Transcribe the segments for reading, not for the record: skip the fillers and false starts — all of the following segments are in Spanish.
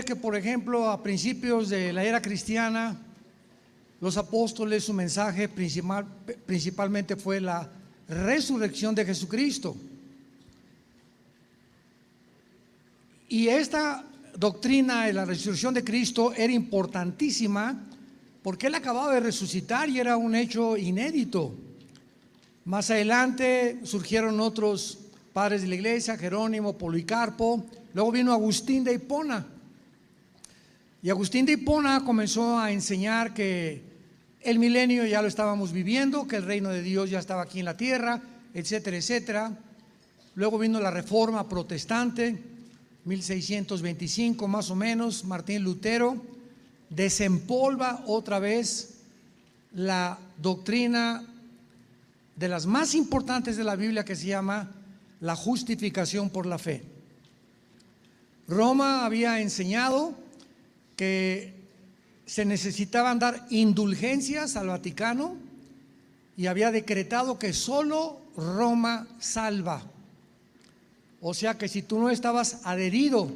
ver que, por ejemplo, a principios de la era cristiana, los apóstoles, su mensaje principalmente fue la resurrección de Jesucristo. Y esta doctrina de la resurrección de Cristo era importantísima porque Él acababa de resucitar y era un hecho inédito. Más adelante surgieron otros padres de la iglesia, Jerónimo, Policarpo, luego vino Agustín de Hipona. Y Agustín de Hipona comenzó a enseñar que el milenio ya lo estábamos viviendo, que el reino de Dios ya estaba aquí en la tierra, etcétera, etcétera. Luego vino la Reforma Protestante, 1625 más o menos. Martín Lutero desempolva otra vez la doctrina de las más importantes de la Biblia, que se llama la justificación por la fe. Roma había enseñado que se necesitaban dar indulgencias al Vaticano y había decretado que solo Roma salva. O sea que si tú no estabas adherido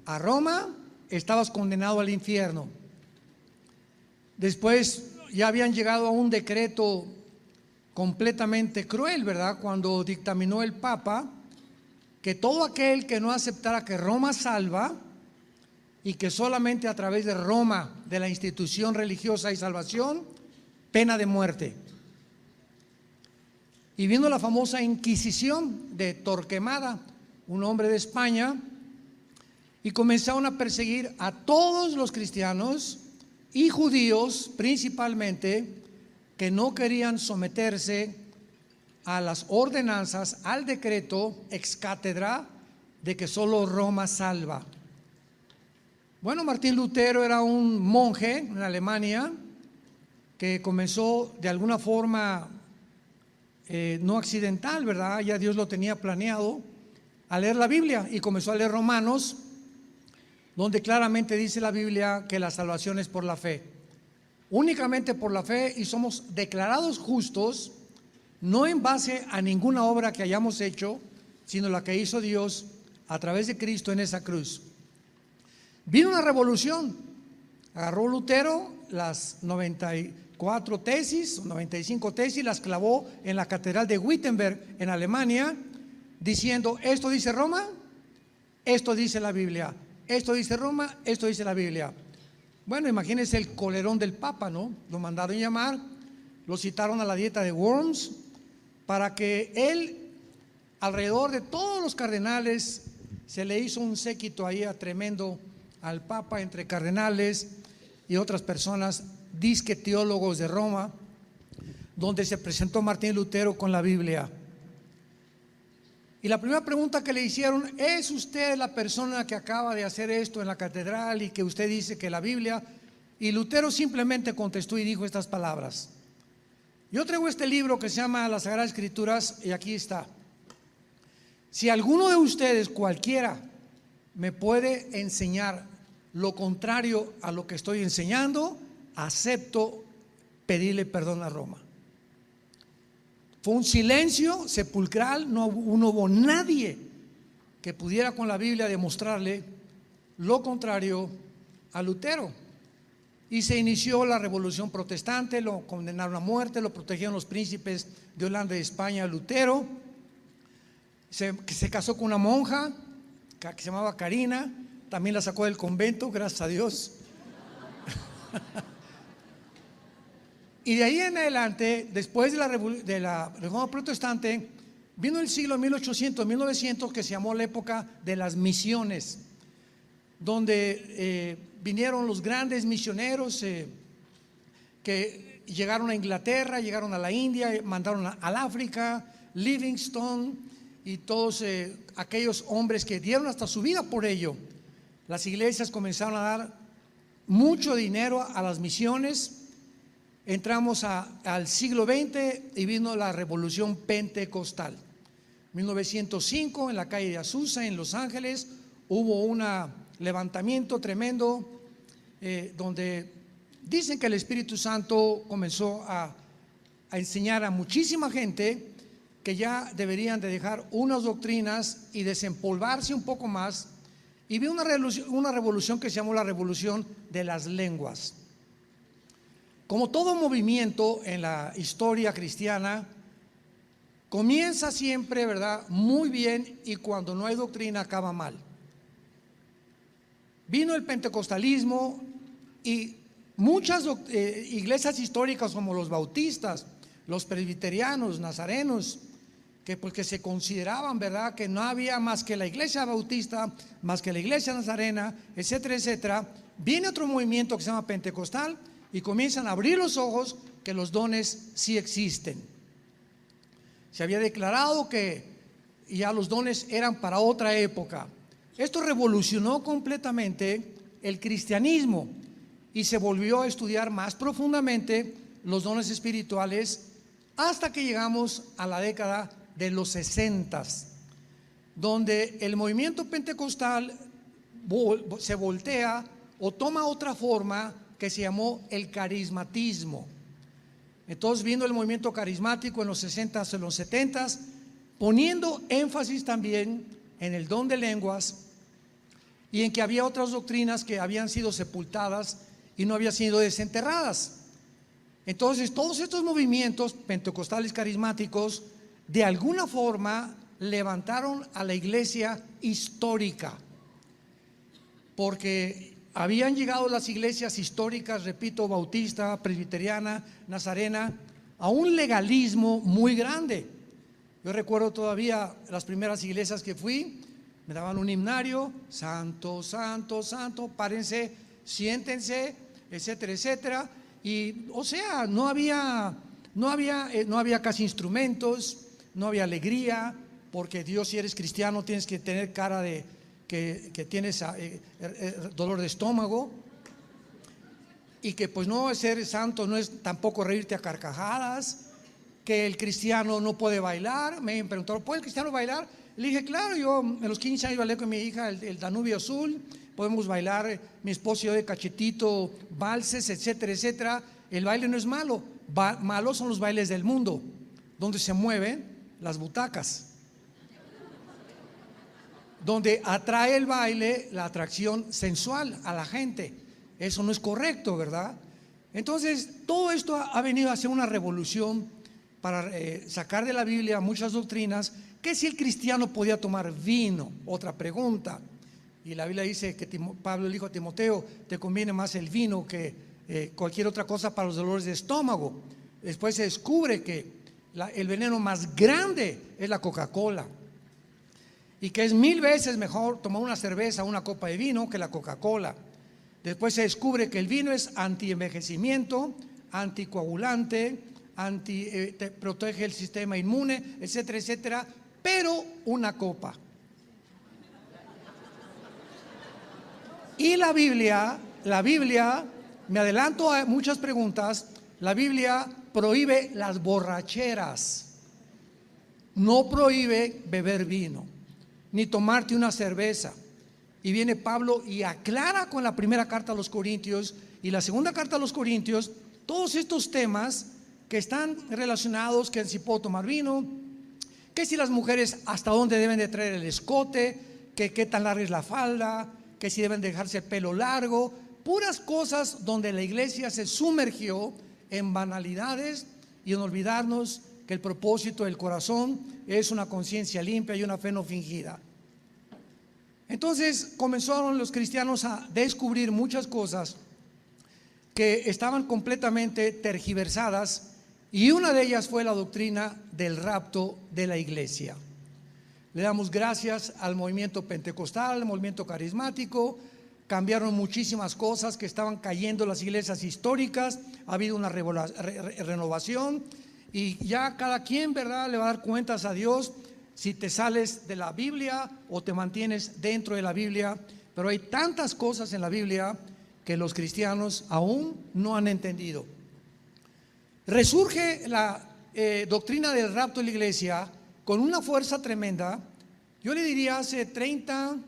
a Roma, estabas condenado al infierno. Después ya habían llegado a un decreto completamente cruel, ¿verdad? Cuando dictaminó el Papa que todo aquel que no aceptara que Roma salva y que solamente a través de Roma, de la institución religiosa, hay salvación, pena de muerte. Y vino la famosa Inquisición de Torquemada, un hombre de España, y comenzaron a perseguir a todos los cristianos y judíos principalmente, que no querían someterse a las ordenanzas, al decreto ex cátedra de que solo Roma salva. Bueno, Martín Lutero era un monje en Alemania que comenzó de alguna forma no accidental, ¿verdad? Ya Dios lo tenía planeado, a leer la Biblia, y comenzó a leer Romanos, donde claramente dice la Biblia que la salvación es por la fe, únicamente por la fe, y somos declarados justos no en base a ninguna obra que hayamos hecho, sino la que hizo Dios a través de Cristo en esa cruz. Vino una revolución, agarró Lutero las 94 tesis, 95 tesis, las clavó en la catedral de Wittenberg en Alemania, diciendo: esto dice Roma, esto dice la Biblia, esto dice Roma, esto dice la Biblia. Bueno, imagínense el colerón del Papa, ¿no? Lo mandaron llamar, lo citaron a la dieta de Worms para que él, alrededor de todos los cardenales, se le hizo un séquito ahí a tremendo al Papa, entre cardenales y otras personas, disque teólogos de Roma, donde se presentó Martín Lutero con la Biblia. Y la primera pregunta que le hicieron: ¿es usted la persona que acaba de hacer esto en la catedral y que usted dice que la Biblia? Y Lutero simplemente contestó y dijo estas palabras. Yo traigo este libro que se llama Las Sagradas Escrituras, y aquí está: si alguno de ustedes, cualquiera, me puede enseñar lo contrario a lo que estoy enseñando, acepto pedirle perdón a Roma. Fue un silencio sepulcral, no hubo nadie que pudiera con la Biblia demostrarle lo contrario a Lutero. Y se inició la Revolución Protestante, lo condenaron a muerte, lo protegieron los príncipes de Holanda y España a Lutero. Se casó con una monja que se llamaba Carina, también la sacó del convento, gracias a Dios. Y de ahí en adelante, después de la Reforma Protestante, vino el siglo 1800, 1900, que se llamó la época de las misiones, donde vinieron los grandes misioneros que llegaron a Inglaterra, llegaron a la India, mandaron al África, Livingstone y todos aquellos hombres que dieron hasta su vida por ello. Las iglesias comenzaron a dar mucho dinero a las misiones. Entramos al siglo XX y vino la revolución pentecostal. 1905, en la calle de Azusa, en Los Ángeles, hubo un levantamiento tremendo donde dicen que el Espíritu Santo comenzó a enseñar a muchísima gente que ya deberían de dejar unas doctrinas y desempolvarse un poco más y vi una revolución que se llamó la revolución de las lenguas. Como todo movimiento en la historia cristiana, comienza siempre, ¿verdad?, muy bien, y cuando no hay doctrina acaba mal. Vino el pentecostalismo y muchas iglesias históricas como los bautistas, los presbiterianos, nazarenos, que se consideraban, ¿verdad?, que no había más que la iglesia bautista, más que la iglesia nazarena, etcétera, etcétera. Viene otro movimiento que se llama pentecostal y comienzan a abrir los ojos que los dones sí existen. Se había declarado que ya los dones eran para otra época. Esto revolucionó completamente el cristianismo y se volvió a estudiar más profundamente los dones espirituales hasta que llegamos a la década de los 60, donde el movimiento pentecostal se voltea o toma otra forma que se llamó el carismatismo. Entonces vino el movimiento carismático en los 60s, en los 70s, poniendo énfasis también en el don de lenguas y en que había otras doctrinas que habían sido sepultadas y no habían sido desenterradas. Entonces todos estos movimientos pentecostales carismáticos de alguna forma levantaron a la iglesia histórica, porque habían llegado las iglesias históricas, repito, bautista, presbiteriana, nazarena, a un legalismo muy grande. Yo recuerdo todavía las primeras iglesias que fui, me daban un himnario: santo, santo, santo, párense, siéntense, etcétera, etcétera. Y o sea, no había casi instrumentos, no había alegría, porque Dios, si eres cristiano, tienes que tener cara de que tienes dolor de estómago, y que pues no, ser santo no es tampoco reírte a carcajadas, que el cristiano no puede bailar. Me preguntaron: ¿puede el cristiano bailar? Le dije: claro, yo a los 15 años bailé con mi hija el Danubio Azul, podemos bailar, mi esposo y yo de cachetito, valses, etcétera, etcétera. El baile no es malo, malos son los bailes del mundo, donde se mueven las butacas, donde atrae el baile la atracción sensual a la gente. Eso no es correcto, ¿verdad? Entonces todo esto ha venido a ser una revolución para sacar de la Biblia muchas doctrinas. Que si el cristiano podía tomar vino, otra pregunta, y la Biblia dice que Pablo le dijo a Timoteo: te conviene más el vino que cualquier otra cosa para los dolores de estómago. Después se descubre que el veneno más grande es la Coca-Cola, y que es 1000 veces mejor tomar una cerveza o una copa de vino que la Coca-Cola. Después se descubre que el vino es anti-envejecimiento, anticoagulante, te protege el sistema inmune, etcétera, etcétera. Pero una copa. Y la Biblia, me adelanto a muchas preguntas, la Biblia prohíbe las borracheras, no prohíbe beber vino, ni tomarte una cerveza. Y viene Pablo y aclara con la primera carta a los Corintios y la segunda carta a los Corintios todos estos temas que están relacionados: que si puedo tomar vino, que si las mujeres hasta dónde deben de traer el escote, que qué tan larga es la falda, que si deben dejarse el pelo largo, puras cosas donde la iglesia se sumergió en banalidades y en olvidarnos que el propósito del corazón es una conciencia limpia y una fe no fingida. Entonces comenzaron los cristianos a descubrir muchas cosas que estaban completamente tergiversadas, y una de ellas fue la doctrina del rapto de la iglesia. Le damos gracias al movimiento pentecostal, al movimiento carismático. Cambiaron muchísimas cosas que estaban cayendo en las iglesias históricas. Ha habido una renovación, y ya cada quien, ¿verdad?, le va a dar cuentas a Dios si te sales de la Biblia o te mantienes dentro de la Biblia. Pero hay tantas cosas en la Biblia que los cristianos aún no han entendido. Resurge la doctrina del rapto de la iglesia con una fuerza tremenda. Yo le diría hace 60,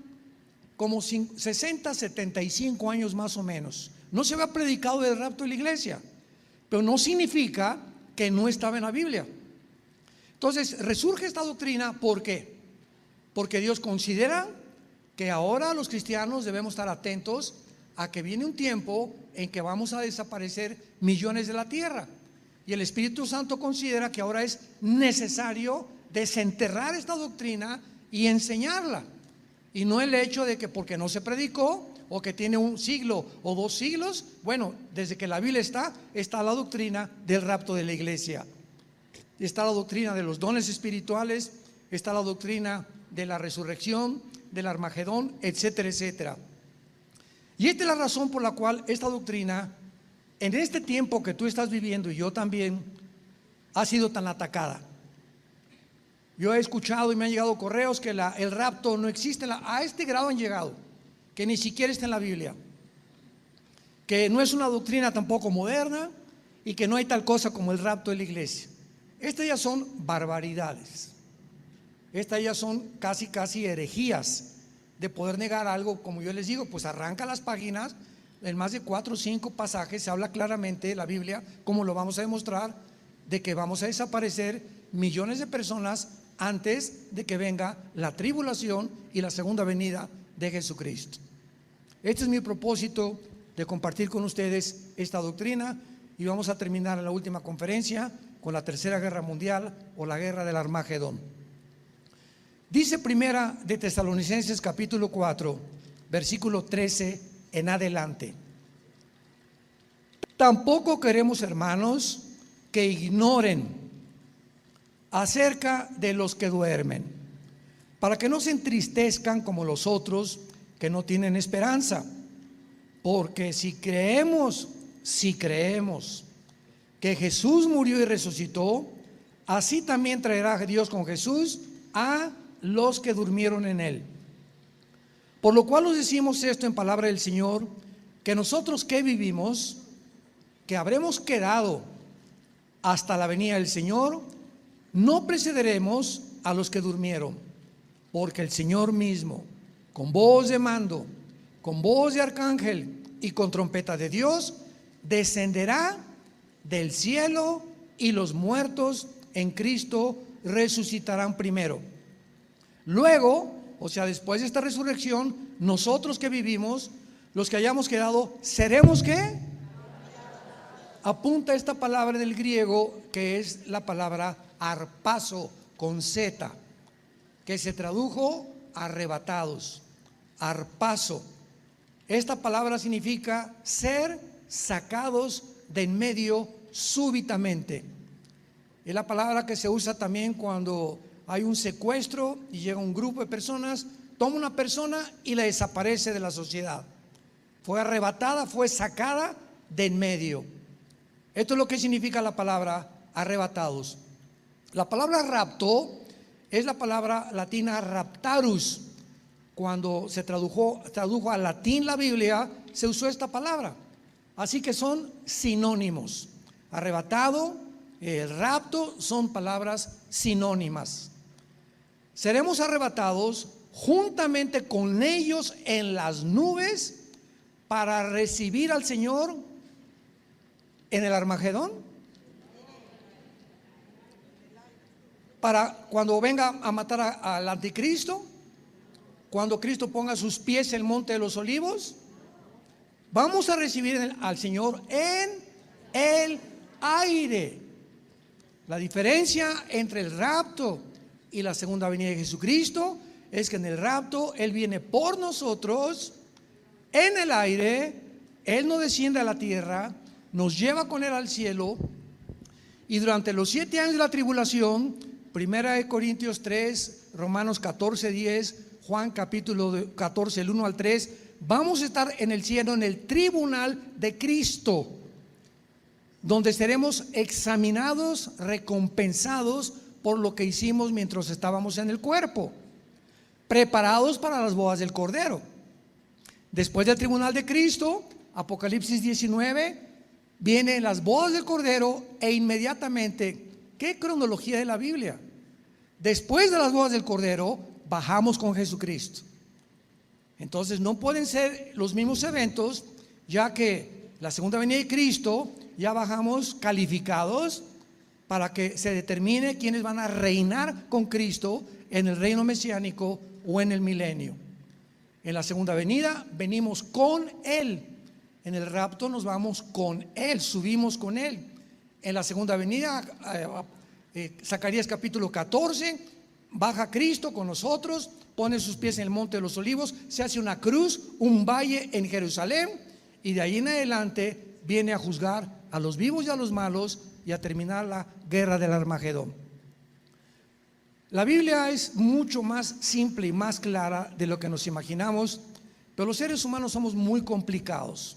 75 años más o menos. No se había predicado del rapto de la iglesia, pero no significa que no estaba en la Biblia. Entonces resurge esta doctrina. ¿Por qué? Porque Dios considera que ahora los cristianos debemos estar atentos a que viene un tiempo en que vamos a desaparecer millones de la tierra. Y el Espíritu Santo considera que ahora es necesario desenterrar esta doctrina y enseñarla. Y no el hecho de que porque no se predicó o que tiene un siglo o 2 siglos. Bueno, desde que la Biblia está la doctrina del rapto de la iglesia. Está la doctrina de los dones espirituales, está la doctrina de la resurrección, del Armagedón, etcétera, etcétera. Y esta es la razón por la cual esta doctrina, en este tiempo que tú estás viviendo y yo también, ha sido tan atacada. Yo he escuchado y me han llegado correos que el rapto no existe, a este grado han llegado, que ni siquiera está en la Biblia, que no es una doctrina tampoco moderna y que no hay tal cosa como el rapto de la iglesia. Estas ya son barbaridades, estas ya son casi herejías de poder negar algo. Como yo les digo, pues arranca las páginas, en más de 4 o 5 pasajes se habla claramente la Biblia, como lo vamos a demostrar, de que vamos a desaparecer millones de personas antes de que venga la tribulación y la segunda venida de Jesucristo. Este es mi propósito de compartir con ustedes esta doctrina, y vamos a terminar en la última conferencia con la tercera guerra mundial o la guerra del Armagedón. Dice Primera de Tesalonicenses capítulo 4, versículo 13 en adelante: tampoco queremos, hermanos, que ignoren acerca de los que duermen, para que no se entristezcan como los otros que no tienen esperanza. Porque si creemos que Jesús murió y resucitó, así también traerá Dios con Jesús a los que durmieron en él. Por lo cual os decimos esto en palabra del Señor, que nosotros que vivimos, que habremos quedado hasta la venida del Señor, no precederemos a los que durmieron, porque el Señor mismo, con voz de mando, con voz de arcángel y con trompeta de Dios, descenderá del cielo, y los muertos en Cristo resucitarán primero. Luego, o sea, después de esta resurrección, nosotros que vivimos, los que hayamos quedado, seremos ¿qué? Apunta esta palabra del griego, que es la palabra harpazo con Z, que se tradujo arrebatados. Harpazo. Esta palabra significa ser sacados de en medio súbitamente. Es la palabra que se usa también cuando hay un secuestro y llega un grupo de personas, toma una persona y la desaparece de la sociedad. Fue arrebatada, fue sacada de en medio. Esto es lo que significa la palabra arrebatados. La palabra rapto es la palabra latina raptarus. Cuando se tradujo al latín la Biblia, se usó esta palabra. Así que son sinónimos. Arrebatado, el rapto son palabras sinónimas. Seremos arrebatados juntamente con ellos en las nubes para recibir al Señor en el Armagedón. Para cuando venga a matar al anticristo, cuando Cristo ponga sus pies en el monte de los olivos, vamos a recibir al Señor en el aire. La diferencia entre el rapto y la segunda venida de Jesucristo es que en el rapto Él viene por nosotros en el aire, Él no desciende a la tierra, nos lleva con Él al cielo, y durante los 7 años de la tribulación, 1 Corintios 3, Romanos 14, 10, Juan capítulo 14, el 1 al 3, vamos a estar en el cielo, en el tribunal de Cristo, donde seremos examinados, recompensados por lo que hicimos mientras estábamos en el cuerpo, preparados para las bodas del Cordero. Después del tribunal de Cristo, Apocalipsis 19, vienen las bodas del Cordero, e inmediatamente, ¿qué cronología de la Biblia? Después de las bodas del Cordero, bajamos con Jesucristo. Entonces no pueden ser los mismos eventos, ya que la segunda venida de Cristo ya bajamos calificados para que se determine quiénes van a reinar con Cristo en el reino mesiánico o en el milenio. En la segunda venida venimos con Él. En el rapto nos vamos con Él, subimos con Él. En la segunda venida, Zacarías capítulo 14, baja Cristo con nosotros, pone sus pies en el monte de los olivos, se hace una cruz, un valle en Jerusalén, y de ahí en adelante viene a juzgar a los vivos y a los malos y a terminar la guerra del Armagedón. La Biblia es mucho más simple y más clara de lo que nos imaginamos, pero los seres humanos somos muy complicados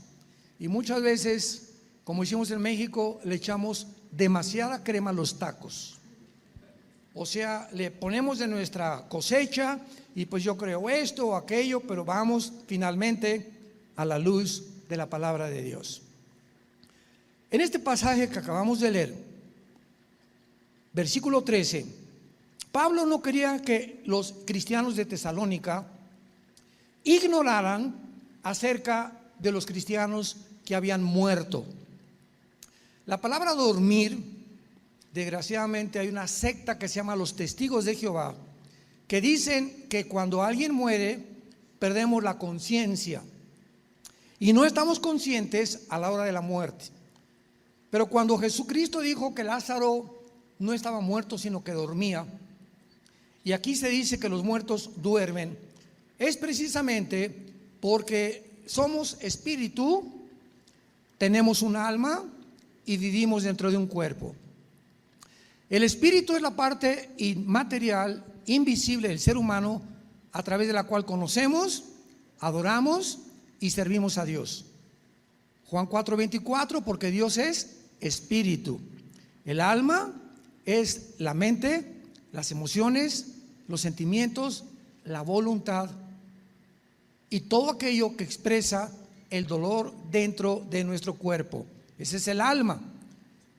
y muchas veces, como hicimos en México, le echamos demasiada crema a los tacos. O sea, le ponemos de nuestra cosecha y pues yo creo esto o aquello, pero vamos finalmente a la luz de la palabra de Dios. En este pasaje que acabamos de leer, versículo 13, Pablo no quería que los cristianos de Tesalónica ignoraran acerca de los cristianos que habían muerto. La palabra dormir, desgraciadamente hay una secta que se llama los Testigos de Jehová, que dicen que cuando alguien muere perdemos la conciencia y no estamos conscientes a la hora de la muerte. Pero cuando Jesucristo dijo que Lázaro no estaba muerto sino que dormía, y aquí se dice que los muertos duermen, es precisamente porque somos espíritu, tenemos un alma y vivimos dentro de un cuerpo. El espíritu es la parte inmaterial, invisible del ser humano, a través de la cual conocemos, adoramos y servimos a Dios. Juan 4:24, porque Dios es espíritu. El alma es la mente, las emociones, los sentimientos, la voluntad y todo aquello que expresa el dolor dentro de nuestro cuerpo. Ese es el alma.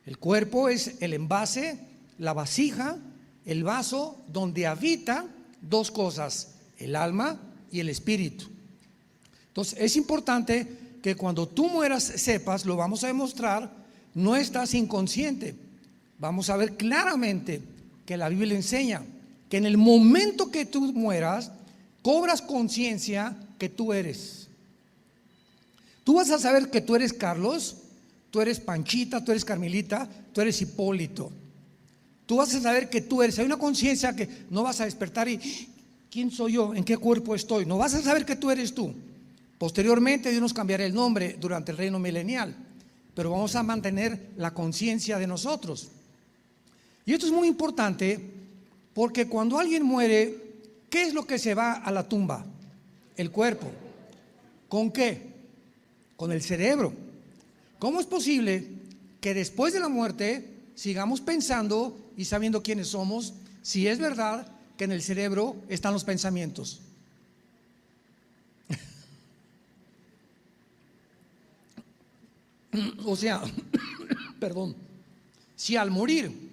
El cuerpo es el envase, la vasija, el vaso donde habita dos cosas, el alma y el espíritu. Entonces es importante que cuando tú mueras sepas, lo vamos a demostrar, no estás inconsciente. Vamos a ver claramente que la Biblia enseña que en el momento que tú mueras, cobras conciencia que tú eres. Tú vas a saber que tú eres Carlos, tú eres Panchita, tú eres Carmelita, tú eres Hipólito. Tú vas a saber que tú eres. Hay una conciencia que no vas a despertar y ¿quién soy yo? ¿En qué cuerpo estoy? No vas a saber que tú eres tú. Posteriormente Dios nos cambiará el nombre durante el reino milenial, pero vamos a mantener la conciencia de nosotros. Y esto es muy importante porque cuando alguien muere, ¿qué es lo que se va a la tumba? El cuerpo. ¿Con qué? Con el cerebro. ¿Cómo es posible que después de la muerte sigamos pensando y sabiendo quiénes somos, si es verdad que en el cerebro están los pensamientos? O sea, perdón, si al morir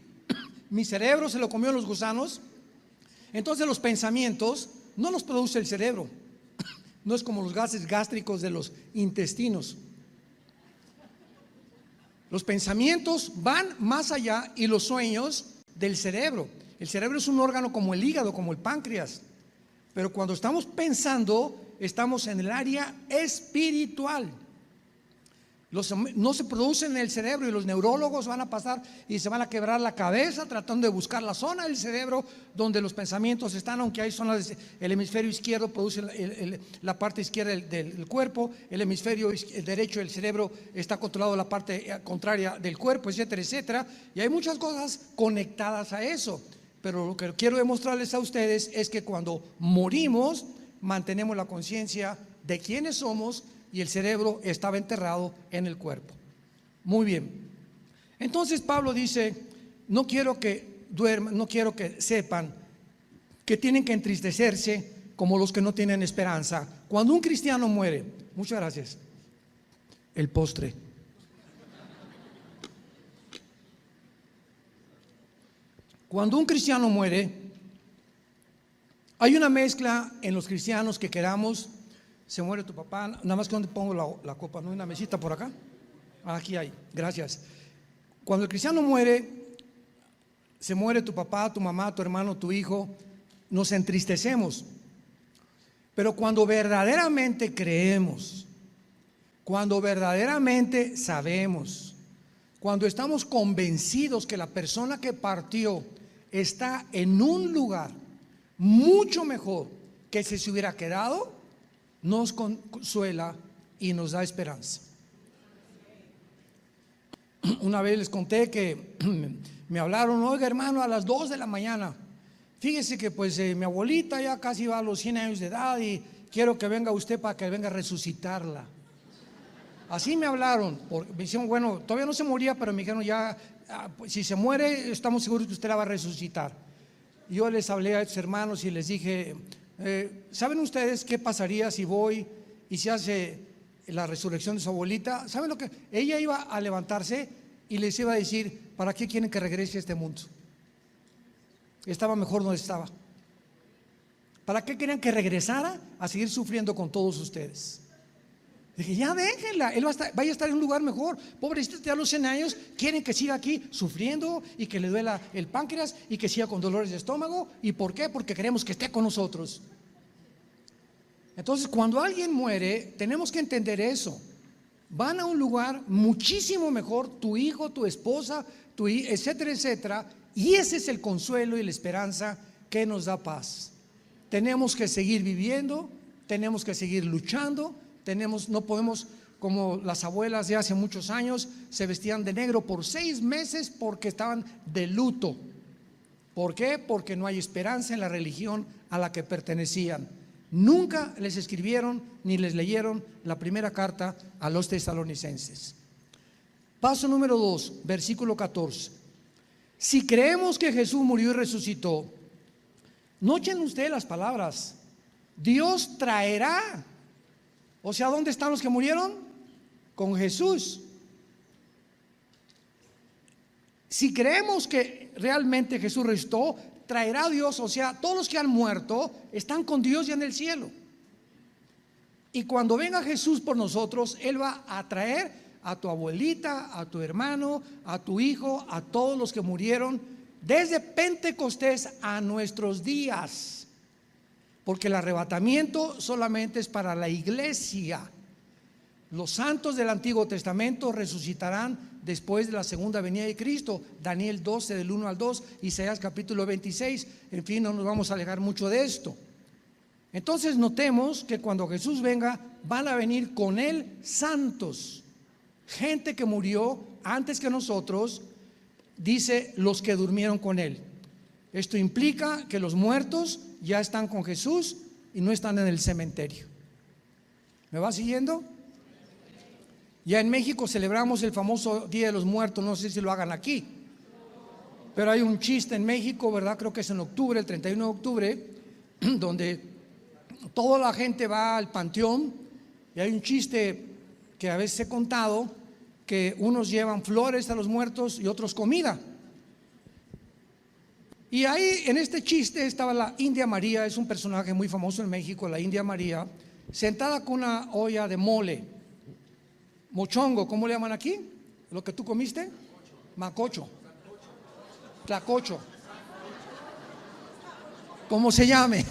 mi cerebro se lo comió los gusanos, entonces los pensamientos no los produce el cerebro. No es como los gases gástricos de los intestinos. Los pensamientos van más allá y los sueños del cerebro. El cerebro es un órgano como el hígado, como el páncreas. Pero cuando estamos pensando, estamos en el área espiritual. No se producen en el cerebro y los neurólogos van a pasar y se van a quebrar la cabeza tratando de buscar la zona del cerebro donde los pensamientos están, aunque hay zonas, el hemisferio izquierdo produce la parte izquierda del cuerpo, el hemisferio derecho del cerebro está controlado la parte contraria del cuerpo, etcétera, etcétera, y hay muchas cosas conectadas a eso, pero lo que quiero demostrarles a ustedes es que cuando morimos mantenemos la conciencia de quiénes somos y el cerebro estaba enterrado en el cuerpo. Muy bien. Entonces Pablo dice, no quiero que duerman, no quiero que sepan que tienen que entristecerse como los que no tienen esperanza. Cuando un cristiano muere, muchas gracias, el postre. Cuando un cristiano muere, hay una mezcla en los cristianos que queramos. Se muere tu papá, nada más que donde pongo la copa, ¿no hay una mesita por acá? Aquí hay, gracias. Cuando el cristiano muere, se muere tu papá, tu mamá, tu hermano, tu hijo, nos entristecemos. Pero cuando verdaderamente creemos, cuando verdaderamente sabemos, cuando estamos convencidos que la persona que partió está en un lugar mucho mejor que si se hubiera quedado, nos consuela y nos da esperanza. Una vez les conté que me hablaron: oiga, hermano, a las 2 de la mañana, fíjese que pues mi abuelita ya casi va a los 100 años de edad y quiero que venga usted para que venga a resucitarla. Así me hablaron, me dijeron: bueno, todavía no se moría, pero me dijeron: ya, pues, si se muere, estamos seguros que usted la va a resucitar. Y yo les hablé a estos hermanos y les dije: ¿saben ustedes qué pasaría si voy y se hace la resurrección de su abuelita? ¿Saben lo que? Ella iba a levantarse y les iba a decir: ¿para qué quieren que regrese a este mundo? Estaba mejor donde estaba. ¿Para qué querían que regresara a seguir sufriendo con todos ustedes? Dije: ya déjenla, él vaya a estar en un lugar mejor. Pobrecito, ya a los 100 años quieren que siga aquí sufriendo y que le duela el páncreas y que siga con dolores de estómago. ¿Y por qué? Porque queremos que esté con nosotros. Entonces, cuando alguien muere, tenemos que entender eso. Van a un lugar muchísimo mejor, tu hijo, tu esposa, etcétera, etcétera. Y ese es el consuelo y la esperanza que nos da paz. Tenemos que seguir viviendo, tenemos que seguir luchando. No podemos, como las abuelas de hace muchos años, se vestían de negro por 6 meses porque estaban de luto. ¿Por qué? Porque no hay esperanza en la religión a la que pertenecían. Nunca les escribieron ni les leyeron la primera carta a los tesalonicenses. Paso número 2, versículo 14. Si creemos que Jesús murió y resucitó, noten ustedes las palabras: Dios traerá. O sea, ¿dónde están los que murieron? Con Jesús. Si creemos que realmente Jesús resucitó, traerá a Dios. O sea, todos los que han muerto están con Dios ya en el cielo. Y cuando venga Jesús por nosotros, Él va a traer a tu abuelita, a tu hermano, a tu hijo, a todos los que murieron desde Pentecostés a nuestros días. Porque el arrebatamiento solamente es para la iglesia. Los santos del Antiguo Testamento resucitarán después de la segunda venida de Cristo. Daniel 12 del 1 al 2, Isaías capítulo 26. En fin, no nos vamos a alejar mucho de esto. Entonces notemos que cuando Jesús venga, van a venir con Él santos, gente que murió antes que nosotros. Dice: los que durmieron con Él. Esto implica que los muertos ya están con Jesús y no están en el cementerio. ¿Me va siguiendo? Ya en México celebramos el famoso Día de los Muertos. No sé si lo hagan aquí, pero hay un chiste en México, ¿verdad? Creo que es en octubre, el 31 de octubre, donde toda la gente va al panteón. Y hay un chiste que a veces he contado, que unos llevan flores a los muertos y otros comida. Y ahí en este chiste estaba la India María. Es un personaje muy famoso en México, la India María, sentada con una olla de mole, mochongo, ¿cómo le llaman aquí? ¿Lo que tú comiste? Macocho, tlacocho, como se llame.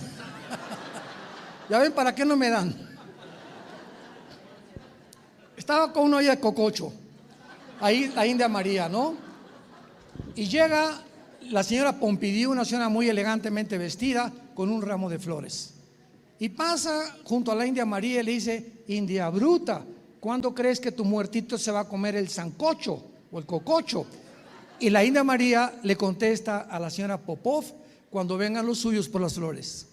Ya ven para qué no me dan. Estaba con una olla de cococho, ahí la India María, ¿no? Y llega la señora Pompidou, una señora muy elegantemente vestida, con un ramo de flores. Y pasa junto a la India María y le dice: India bruta, ¿cuándo crees que tu muertito se va a comer el sancocho o el cococho? Y la India María le contesta a la señora Popov: cuando vengan los suyos por las flores.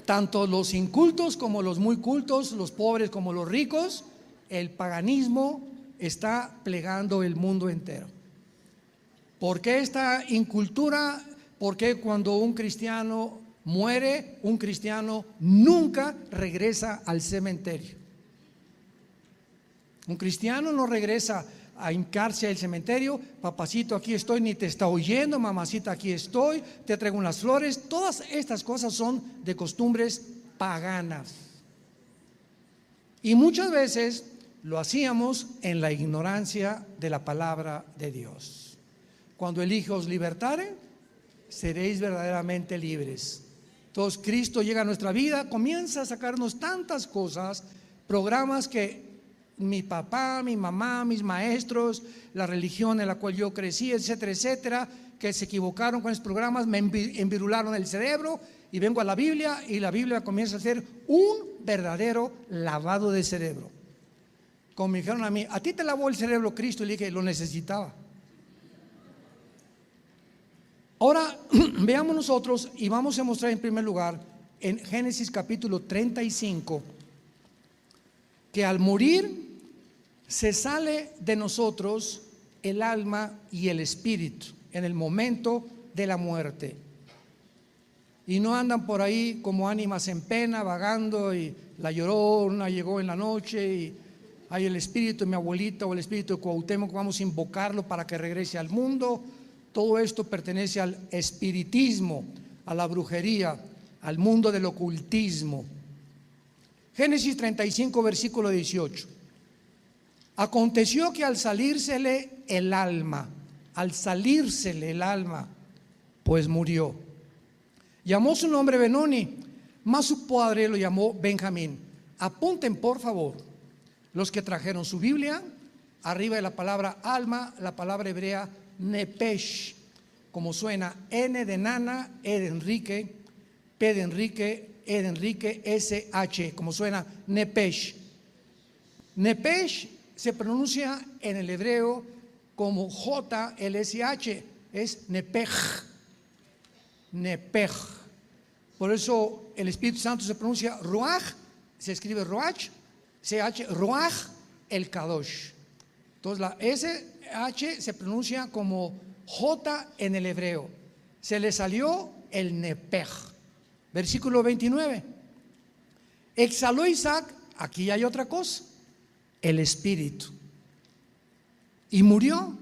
Tanto los incultos como los muy cultos, los pobres como los ricos, el paganismo está plegando el mundo entero. ¿Por qué esta incultura? Porque cuando un cristiano muere, un cristiano nunca regresa al cementerio. Un cristiano no regresa a hincarse al cementerio: papacito, aquí estoy, ni te está oyendo, mamacita, aquí estoy, te traigo unas flores. Todas estas cosas son de costumbres paganas. Y muchas veces lo hacíamos en la ignorancia de la palabra de Dios. Cuando el Hijo os libertare, seréis verdaderamente libres. Entonces Cristo llega a nuestra vida, comienza a sacarnos tantas cosas, programas que mi papá, mi mamá, mis maestros, la religión en la cual yo crecí, etcétera, etcétera, que se equivocaron con esos programas, me envirularon el cerebro, y vengo a la Biblia y la Biblia comienza a ser un verdadero lavado de cerebro. Como me dijeron a mí, ¿a ti te lavó el cerebro Cristo? Y le dije, lo necesitaba. Ahora veamos nosotros y vamos a mostrar en primer lugar en Génesis capítulo 35 que al morir se sale de nosotros el alma y el espíritu en el momento de la muerte. Y no andan por ahí como ánimas en pena, vagando, y la Llorona llegó en la noche y hay el espíritu de mi abuelita o el espíritu de Cuauhtémoc, vamos a invocarlo para que regrese al mundo. Todo esto pertenece al espiritismo, a la brujería, al mundo del ocultismo. Génesis 35, versículo 18. Aconteció que al salírsele el alma, pues murió. Llamó su nombre Benoni, mas su padre lo llamó Benjamín. Apunten por favor, los que trajeron su Biblia, arriba de la palabra alma, la palabra hebrea nepesh, como suena: N de nana, E de Enrique, P de Enrique, E de Enrique, S-H, como suena nepesh. Nepesh se pronuncia en el hebreo como J-L-S-H, es nepej. Nepej. Por eso el Espíritu Santo se pronuncia Ruach, se escribe Ruach, CH, Ruach el Kadosh. Entonces la SH se pronuncia como J en el hebreo. Se le salió el nepej. Versículo 29. Exhaló Isaac, aquí hay otra cosa, el espíritu, y murió,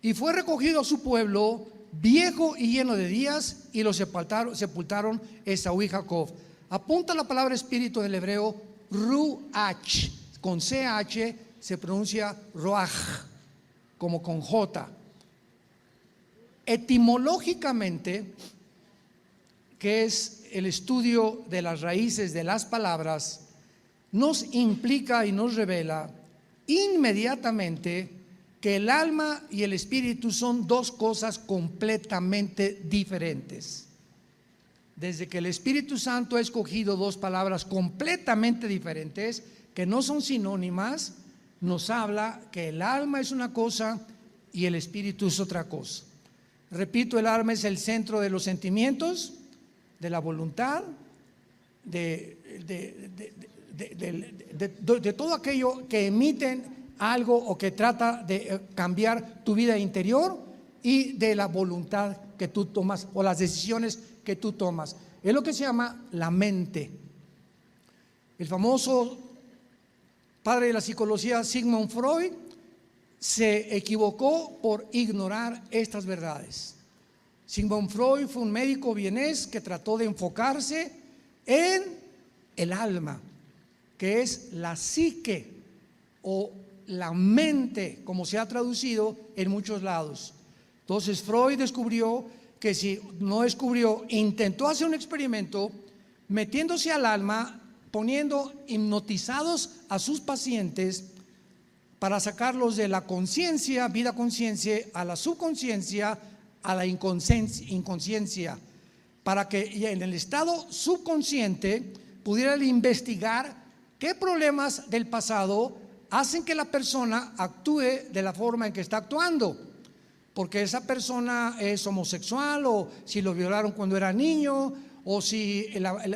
y fue recogido a su pueblo, viejo y lleno de días, y lo sepultaron Esaú y Jacob. Apunta la palabra espíritu en el hebreo Ruach, con CH se pronuncia Ruach, como con J. Etimológicamente, que es el estudio de las raíces de las palabras, nos implica y nos revela inmediatamente que el alma y el espíritu son dos cosas completamente diferentes. Desde que el Espíritu Santo ha escogido dos palabras completamente diferentes, que no son sinónimas, nos habla que el alma es una cosa y el espíritu es otra cosa. Repito, el alma es el centro de los sentimientos, de la voluntad, de todo aquello que emiten algo o que trata de cambiar tu vida interior, y de la voluntad que tú tomas o las decisiones que tú tomas. Es lo que se llama la mente. El famoso padre de la psicología Sigmund Freud se equivocó por ignorar estas verdades. Sigmund Freud fue un médico vienés que trató de enfocarse en el alma, que es la psique o la mente, como se ha traducido en muchos lados. Entonces Freud intentó hacer un experimento metiéndose al alma, poniendo hipnotizados a sus pacientes para sacarlos de la conciencia, vida conciencia, a la subconsciencia, a la inconsciencia, para que en el estado subconsciente pudieran investigar qué problemas del pasado hacen que la persona actúe de la forma en que está actuando. Porque esa persona es homosexual, o si lo violaron cuando era niño, o si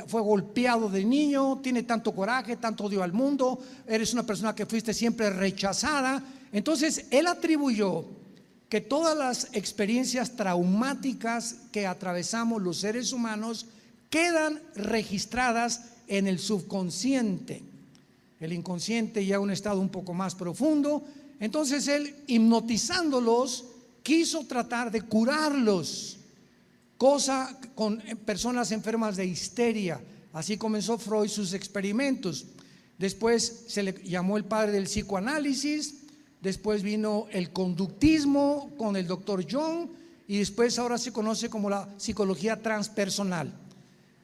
fue golpeado de niño, tiene tanto coraje, tanto odio al mundo, eres una persona que fuiste siempre rechazada. Entonces él atribuyó que todas las experiencias traumáticas que atravesamos los seres humanos quedan registradas en el subconsciente. El inconsciente ya un estado un poco más profundo. Entonces él, hipnotizándolos, quiso tratar de curarlos, cosa con personas enfermas de histeria. Así comenzó Freud sus experimentos. Después se le llamó el padre del psicoanálisis, después vino el conductismo con el doctor Jung, y después ahora se conoce como la psicología transpersonal.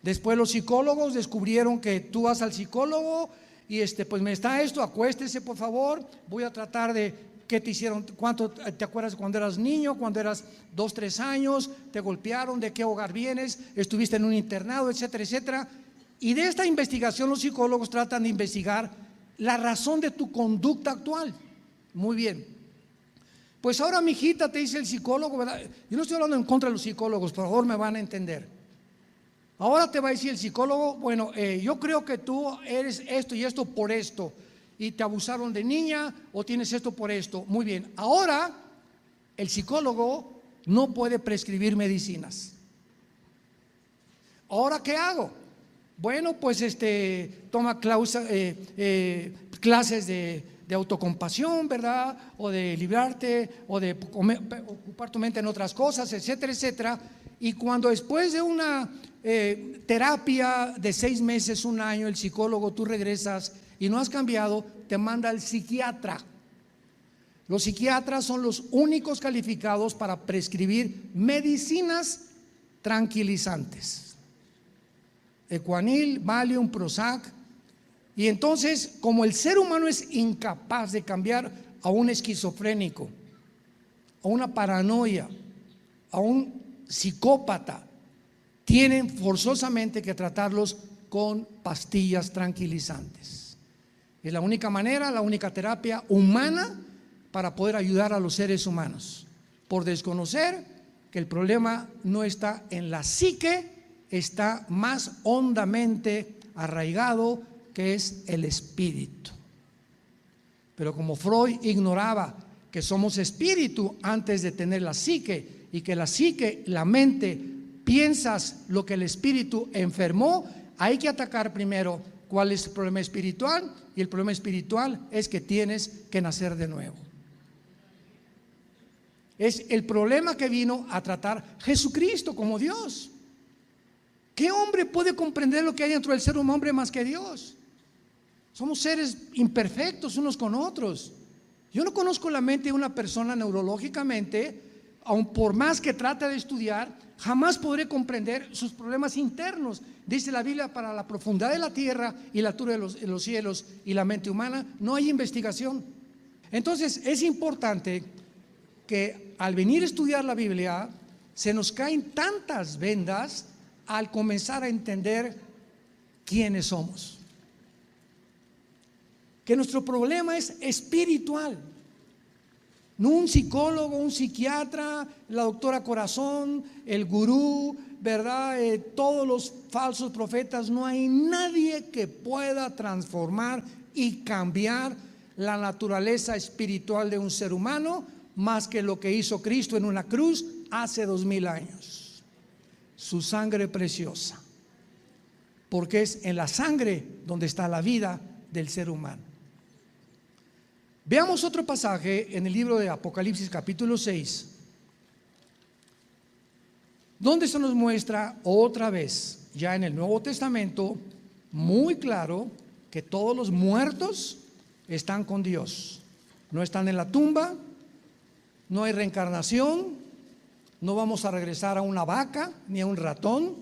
Después los psicólogos descubrieron que tú vas al psicólogo y pues me está esto, acuéstese por favor, voy a tratar de qué te hicieron, cuánto te acuerdas cuando eras niño, cuando eras 2, 3 años, te golpearon, de qué hogar vienes, estuviste en un internado, etcétera, etcétera. Y de esta investigación los psicólogos tratan de investigar la razón de tu conducta actual. Muy bien. Pues ahora, mijita, te dice el psicólogo, ¿verdad? Yo no estoy hablando en contra de los psicólogos, por favor, me van a entender. Ahora te va a decir el psicólogo, bueno, yo creo que tú eres esto y esto por esto, y te abusaron de niña o tienes esto por esto. Muy bien, ahora el psicólogo no puede prescribir medicinas. ¿Ahora qué hago? Bueno, pues toma clases de autocompasión, ¿verdad? O de librarte, o de ocupar tu mente en otras cosas, etcétera, etcétera. Y cuando después de una terapia de 6 meses, 1 año, el psicólogo, tú regresas y no has cambiado, te manda al psiquiatra. Los psiquiatras son los únicos calificados para prescribir medicinas tranquilizantes: Ecuanil, Valium, Prozac. Y entonces, como el ser humano es incapaz de cambiar a un esquizofrénico, a una paranoia, a un psicópata, tienen forzosamente que tratarlos con pastillas tranquilizantes. Es la única manera, la única terapia humana para poder ayudar a los seres humanos, por desconocer que el problema no está en la psique, está más hondamente arraigado, que es el espíritu. Pero como Freud ignoraba que somos espíritu antes de tener la psique, y que la psique, la mente, piensas lo que el espíritu enfermó, hay que atacar primero cuál es el problema espiritual, y el problema espiritual es que tienes que nacer de nuevo. Es el problema que vino a tratar Jesucristo como Dios. ¿Qué hombre puede comprender lo que hay dentro del ser humano, hombre, más que Dios? Somos seres imperfectos unos con otros. Yo no conozco la mente de una persona neurológicamente, aun por más que trate de estudiar, jamás podré comprender sus problemas internos. Dice la Biblia, para la profundidad de la tierra y la altura de los cielos y la mente humana, no hay investigación. Entonces es importante que al venir a estudiar la Biblia, se nos caen tantas vendas al comenzar a entender quiénes somos. Que nuestro problema es espiritual. No un psicólogo, un psiquiatra, la doctora Corazón, el gurú, ¿verdad? Todos los falsos profetas. No hay nadie que pueda transformar y cambiar la naturaleza espiritual de un ser humano más que lo que hizo Cristo en una cruz hace 2000 años. Su sangre preciosa. Porque es en la sangre donde está la vida del ser humano. Veamos otro pasaje en el libro de Apocalipsis capítulo 6, donde se nos muestra otra vez, ya en el Nuevo Testamento, muy claro que todos los muertos están con Dios. No están en la tumba, no hay reencarnación, no vamos a regresar a una vaca ni a un ratón,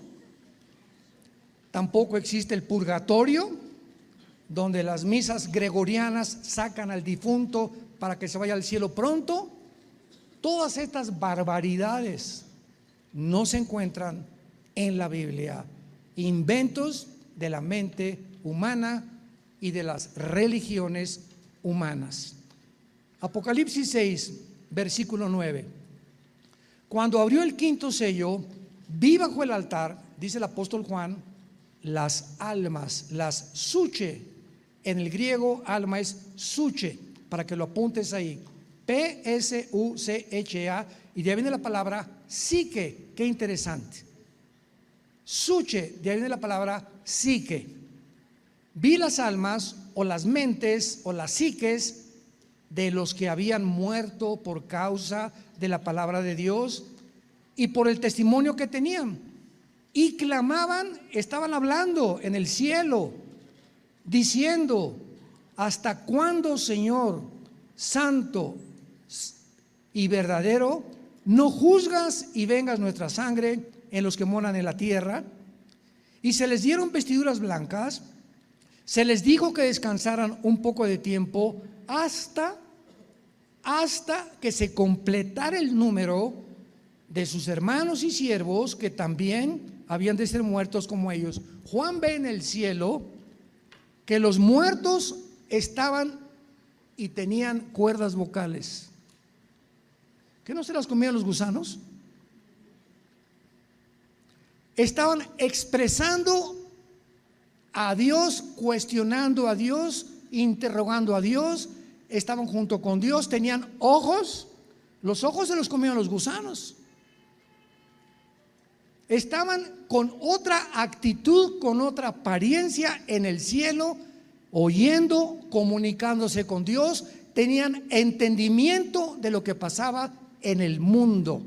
tampoco existe el purgatorio, donde las misas gregorianas sacan al difunto para que se vaya al cielo pronto. Todas estas barbaridades no se encuentran en la Biblia, inventos de la mente humana y de las religiones humanas. Apocalipsis 6, versículo 9. Cuando abrió el 5.º sello, vi bajo el altar, dice el apóstol Juan, las almas, las suche. En el griego alma es suche, para que lo apuntes ahí, P-S-U-C-H-A, y de ahí viene la palabra psique. Qué interesante. Suche, de ahí viene la palabra psique. Vi las almas o las mentes o las psiques de los que habían muerto por causa de la palabra de Dios y por el testimonio que tenían, y clamaban, estaban hablando en el cielo, diciendo: ¿hasta cuándo, Señor santo y verdadero, no juzgas y vengas nuestra sangre en los que moran en la tierra? y se les dieron vestiduras blancas. Se les dijo que descansaran un poco de tiempo hasta que se completara el número de sus hermanos y siervos que también habían de ser muertos como ellos. Juan ve en el cielo que los muertos estaban y tenían cuerdas vocales. ¿Qué no se las comían los gusanos? Estaban expresando a Dios, cuestionando a Dios, interrogando a Dios. Estaban junto con Dios, tenían ojos. Los ojos se los comían los gusanos. Estaban con otra actitud, con otra apariencia en el cielo, oyendo, comunicándose con Dios. Tenían entendimiento de lo que pasaba en el mundo,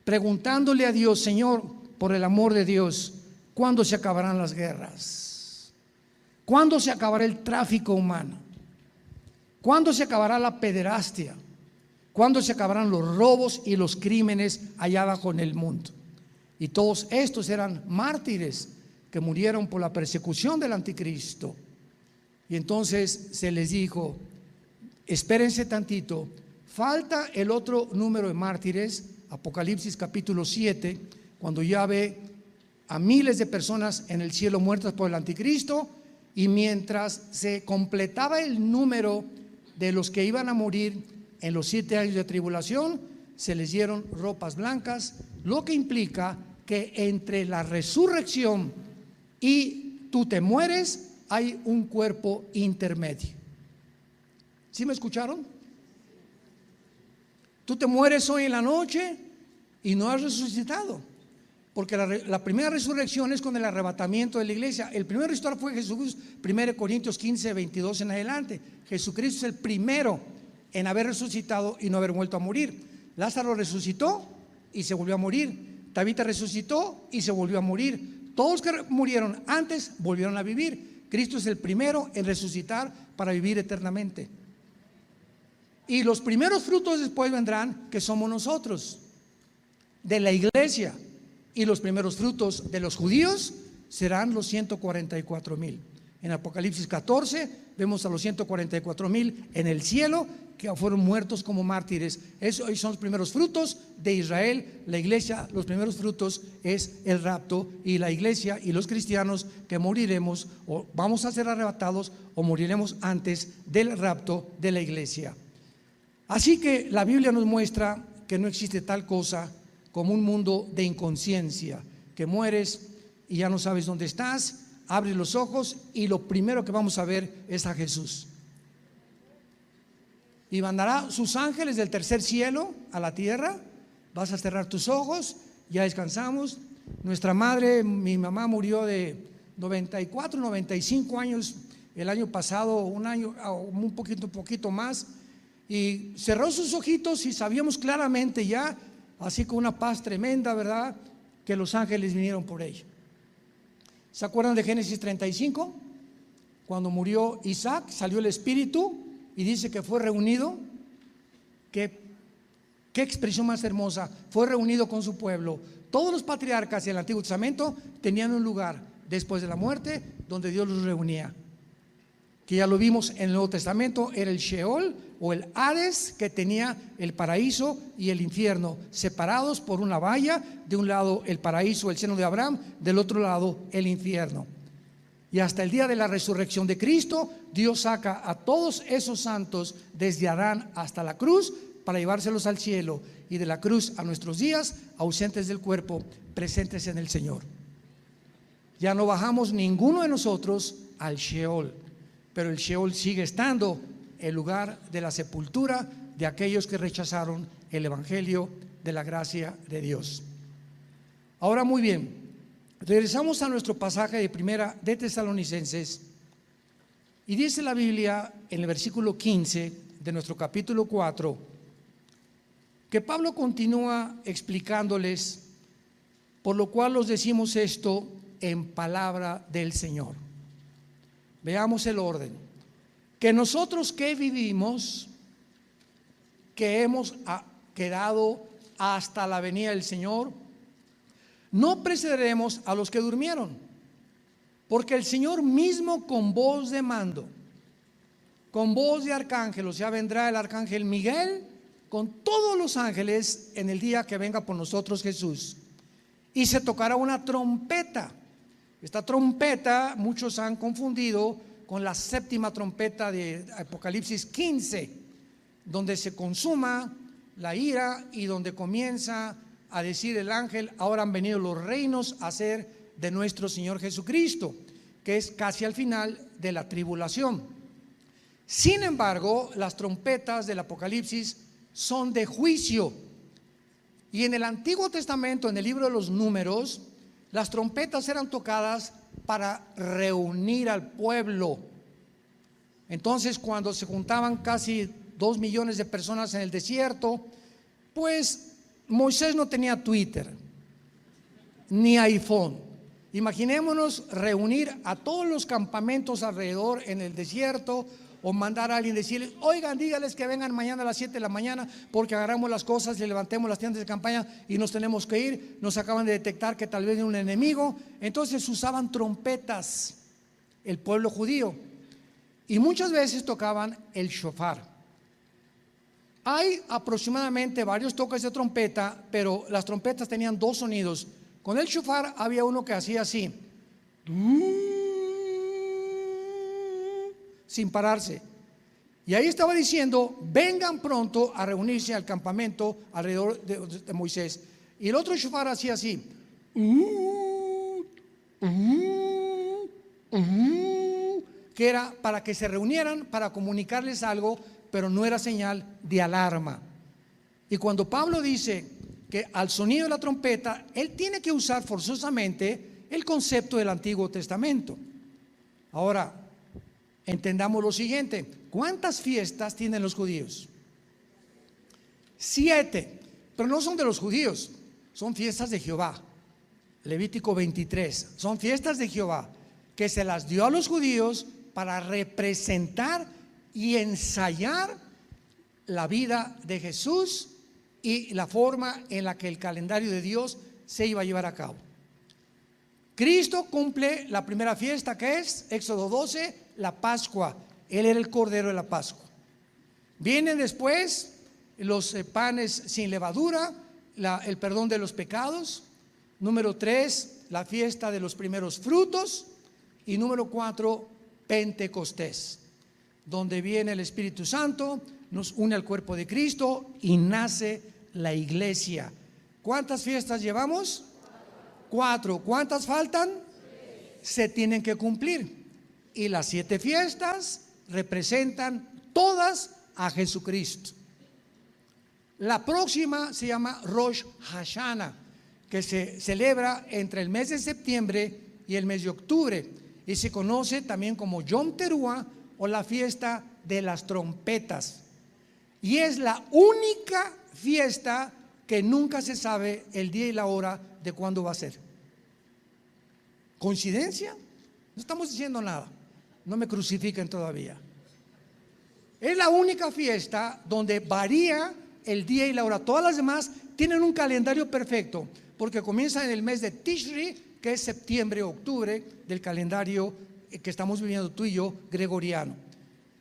preguntándole a Dios: Señor, por el amor de Dios, ¿cuándo se acabarán las guerras? ¿Cuándo se acabará el tráfico humano? ¿Cuándo se acabará la pederastia? ¿Cuándo se acabarán los robos y los crímenes allá abajo en el mundo? Y todos estos eran mártires que murieron por la persecución del anticristo. Y entonces se les dijo: espérense tantito, falta el otro número de mártires. Apocalipsis capítulo 7, cuando ya ve a miles de personas en el cielo muertas por el anticristo, y mientras se completaba el número de los que iban a morir en los 7 años de tribulación, se les dieron ropas blancas, lo que implica que entre la resurrección y tú te mueres hay un cuerpo intermedio. ¿Sí me escucharon? Tú te mueres hoy en la noche y no has resucitado, porque la primera resurrección es con el arrebatamiento de la iglesia. El primer resucitado fue Jesús. 1 Corintios 15, 22 en adelante. Jesucristo es el primero en haber resucitado y no haber vuelto a morir. Lázaro resucitó y se volvió a morir. Tabita resucitó y se volvió a morir. Todos que murieron antes volvieron a vivir. Cristo es el primero en resucitar para vivir eternamente. Y los primeros frutos después vendrán, que somos nosotros, de la iglesia. Y los primeros frutos de los judíos serán los 144,000. En Apocalipsis 14 vemos a los 144,000 en el cielo, que fueron muertos como mártires. Esos son los primeros frutos de Israel. La iglesia, los primeros frutos es el rapto, y la iglesia y los cristianos que moriremos, o vamos a ser arrebatados o moriremos antes del rapto de la iglesia. Así que la Biblia nos muestra que no existe tal cosa como un mundo de inconsciencia, que mueres y ya no sabes dónde estás, abres los ojos y lo primero que vamos a ver es a Jesús. Y mandará sus ángeles del tercer cielo a la tierra. Vas a cerrar tus ojos, ya descansamos. Nuestra madre, mi mamá, murió de 94, 95 años el año pasado, un año, un poquito más, y cerró sus ojitos y sabíamos claramente ya, así con una paz tremenda, ¿verdad?, que los ángeles vinieron por ella. ¿Se acuerdan de Génesis 35? Cuando murió Isaac, salió el espíritu y dice que fue reunido. Qué expresión más hermosa. Fue reunido con su pueblo. Todos los patriarcas del Antiguo Testamento tenían un lugar después de la muerte donde Dios los reunía, que ya lo vimos en el Nuevo Testamento. Era el Sheol o el Hades, que tenía el paraíso y el infierno separados por una valla. De un lado el paraíso, el seno de Abraham, del otro lado el infierno. Y hasta el día de la resurrección de Cristo, Dios saca a todos esos santos desde Adán hasta la cruz para llevárselos al cielo, y de la cruz a nuestros días, ausentes del cuerpo, presentes en el Señor. Ya no bajamos ninguno de nosotros al Sheol, pero el Sheol sigue estando el lugar de la sepultura de aquellos que rechazaron el evangelio de la gracia de Dios. Ahora, muy bien, regresamos a nuestro pasaje de primera de Tesalonicenses, y dice la Biblia en el versículo 15 de nuestro capítulo 4 que Pablo continúa explicándoles: por lo cual os decimos esto en palabra del Señor. Veamos el orden. Que nosotros que vivimos, que hemos quedado hasta la venida del Señor, no precederemos a los que durmieron, porque el Señor mismo con voz de mando, con voz de arcángel, o sea, vendrá el arcángel Miguel con todos los ángeles en el día que venga por nosotros Jesús. Y se tocará una trompeta. Esta trompeta muchos han confundido con la séptima trompeta de Apocalipsis 15, donde se consuma la ira y donde comienza a decir el ángel: ahora han venido los reinos a ser de nuestro Señor Jesucristo, que es casi al final de la tribulación. Sin embargo, las trompetas del Apocalipsis son de juicio. Y en el Antiguo Testamento, en el libro de los Números, las trompetas eran tocadas para reunir al pueblo. Entonces, cuando se juntaban casi 2 millones de personas en el desierto, pues Moisés no tenía Twitter ni iPhone. Imaginémonos reunir a todos los campamentos alrededor en el desierto, o mandar a alguien decirles: oigan, dígales que vengan mañana a las 7 de la mañana porque agarramos las cosas y levantemos las tiendas de campaña y nos tenemos que ir. Nos acaban de detectar que tal vez hay un enemigo. Entonces usaban trompetas el pueblo judío, y muchas veces tocaban el shofar. Hay aproximadamente varios toques de trompeta, pero las trompetas tenían 2 sonidos. Con el shofar había uno que hacía así, sin pararse, y ahí estaba diciendo: vengan pronto a reunirse al campamento alrededor de Moisés. Y el otro shofar hacía así, que era para que se reunieran para comunicarles algo, pero no era señal de alarma. Y cuando Pablo dice que al sonido de la trompeta, él tiene que usar forzosamente el concepto del Antiguo Testamento. Ahora, entendamos lo siguiente: ¿cuántas fiestas tienen los judíos? 7, pero no son de los judíos, son fiestas de Jehová. Levítico 23, son fiestas de Jehová que se las dio a los judíos para representar y ensayar la vida de Jesús y la forma en la que el calendario de Dios se iba a llevar a cabo. Cristo cumple la primera fiesta, que es Éxodo 12, la Pascua. Él era el Cordero de la Pascua. Vienen después los panes sin levadura, el perdón de los pecados. Número 3, la fiesta de los primeros frutos. Y número 4, Pentecostés, donde viene el Espíritu Santo, nos une al cuerpo de Cristo y nace la iglesia. ¿Cuántas fiestas llevamos? 4. ¿Cuántas faltan? Se tienen que cumplir. Y las 7 fiestas representan todas a Jesucristo. La próxima se llama Rosh Hashanah, que se celebra entre el mes de septiembre y el mes de octubre, y se conoce también como Yom Teruah, o la fiesta de las trompetas. Y es la única fiesta que nunca se sabe el día y la hora de cuándo va a ser. ¿Coincidencia? No estamos diciendo nada. No me crucifiquen todavía. Es la única fiesta donde varía el día y la hora. Todas las demás tienen un calendario perfecto, porque comienza en el mes de Tishri, que es septiembre o octubre del calendario que estamos viviendo tú y yo, gregoriano.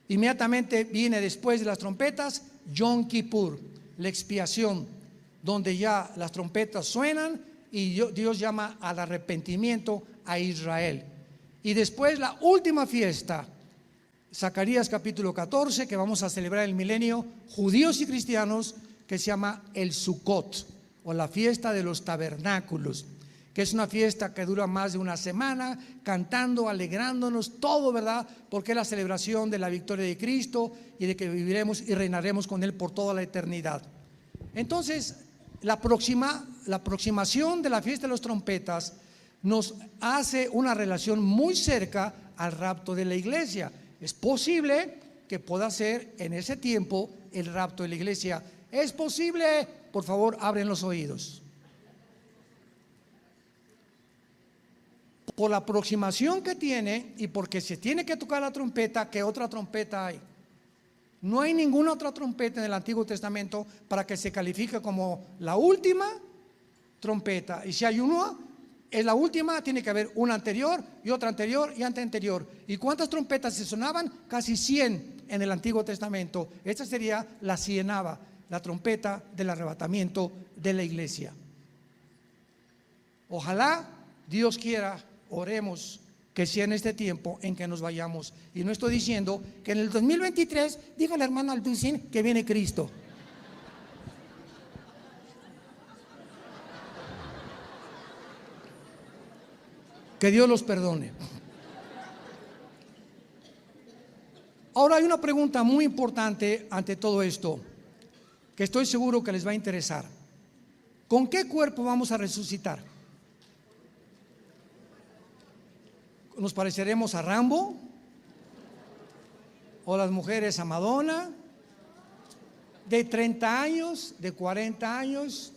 Inmediatamente viene, después de las trompetas, Yom Kippur, la expiación, donde ya las trompetas suenan y Dios llama al arrepentimiento a Israel. Y después la última fiesta, Zacarías capítulo 14, que vamos a celebrar el milenio, judíos y cristianos, que se llama el Sukkot, o la fiesta de los tabernáculos, que es una fiesta que dura más de una semana, cantando, alegrándonos, todo, ¿verdad? Porque es la celebración de la victoria de Cristo y de que viviremos y reinaremos con Él por toda la eternidad. Entonces, la aproximación de la fiesta de las trompetas nos hace una relación muy cerca al rapto de la iglesia. Es posible que pueda ser en ese tiempo el rapto de la iglesia. ¿Es posible? Por favor, abren los oídos. Por la aproximación que tiene y porque se tiene que tocar la trompeta, ¿qué otra trompeta hay? No hay ninguna otra trompeta en el Antiguo Testamento para que se califique como la última trompeta. Y si hay uno, es la última, tiene que haber una anterior y otra anterior y anterior. ¿Y cuántas trompetas se sonaban? Casi 100 en el Antiguo Testamento. Esta sería la 100ava, la trompeta del arrebatamiento de la iglesia. Ojalá Dios quiera, oremos, que sea en este tiempo en que nos vayamos. Y no estoy diciendo que en el 2023 diga la hermana Alducin que viene Cristo. Que Dios los perdone. Ahora hay una pregunta muy importante ante todo esto, que estoy seguro que les va a interesar. ¿Con qué cuerpo vamos a resucitar? ¿Nos pareceremos a Rambo? ¿O las mujeres a Madonna? ¿De 30 años? ¿De 40 años?